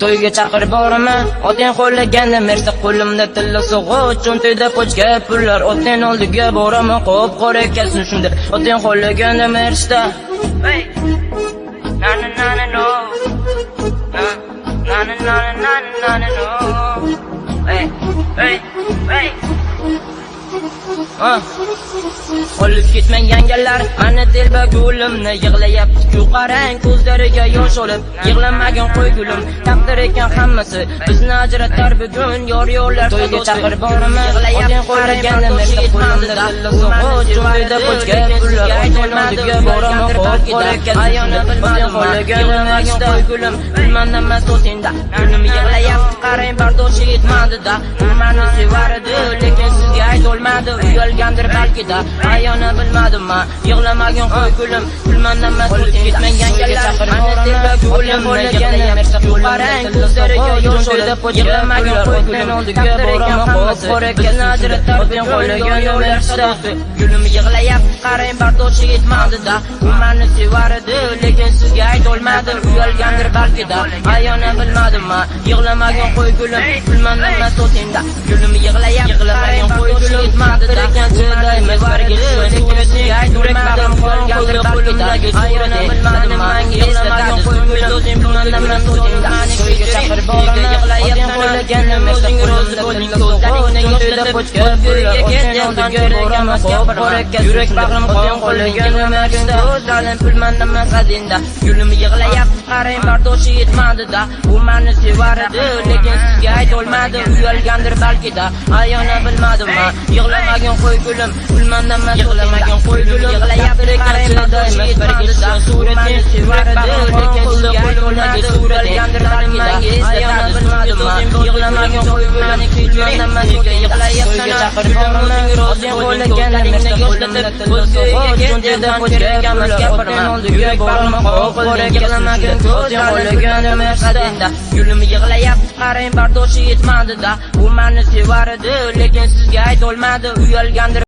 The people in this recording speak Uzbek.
To'yga chaqirib boraman, otang qo'llaganda mersa qo'limda tilla sog'och, cho'ntagida pochka pullar, otang oldiga boraman, qop-qora kelsin shunda, otang qo'llaganda mersa. Olib ketmang yangalar, mana telba gulimni yig'layapti-ku qarang, ko'zlariga yosh olib, yig'lamagan qo'y gulim, taqdir ekan hammasi, bizni ajratar bugun yor-yorlar. To'yga chaqirib boraman, otang qo'llaganda mersa qo'limda tilla sog'och, cho'ntagida pochka pullar, otang oldiga boraman, qop-qora ayona bilmadim, qo'llaganda mersa qo'y gulim, bilmadim men senda, gulim yig'layapti qarang, bardoshi yetmadi-da, u meni sevardi, lekin sizga aytolmadi, uyalgandir balki-da, ayona bilmadim men, yig'lamagan qo'y gulim, bilmadim men ketmang yangalar, mana telba gulim, qo'llaganda mersa qarang, ko'zlariga yosh olib, yig'lamagan qo'y gulim, oldiga boraman, qop-qora bizni ajratar, otang qo'llaganda mersa gulim yig'layapti qarang, bardoshi yetmadi-da, u meni sevardi, lekin sizga aytolmadi, uyalgandir balki-da, ayona bilmadim men, yig'lamagan qo'y gulim, bilmadim men senda, gulim yig'layapti qarang, qo'y gulim yetmadi-da, lekin chilaymiz birga, lekin sizga aytolmadi, uyalgandir balki-da, ayona bilmadim men, yig'lamagan qo'y gulim, bilmadim men senda, to'yga chaqirib boraman, otang qo'llaganda mersa qo'limda bo'ling so'zlaringni yoshlatib, pochka pullar, otang oldiga boraman, qop-qora yurak bag'rim otang qo'llaganda mersa ko'zlarim bilmadim men sadinda, gulim yig'layapti qarang, bardoshi yetmadi-da, u meni sevardi, lekin sizga aytolmadi, uyalgandir balki-da, ayona bilmadim men, yig'lamagan qo'y gulim, bilmadim men yig'lamagan qo'y gulim, yig'layapti qarang, bardoshi yetmadi-da, surating sevardi, lekin sizga aytolmadi, uyalgandir balki-da, ayona bilmadim men, yig'lamagan qo'y gulim, bilmadim men yig'layapti chaqirib boraman, otang qo'llaganda mersa qo'limda tilla sog'och, cho'ntagida pochka pullar, otang oldiga boraman, qop-qora yig'lamagan otang qo'llaganda mersa gulim yig'layapti qarang, bardoshi yetmadi-da, u meni sevardi, lekin sizga aytolmadi, uyalgandir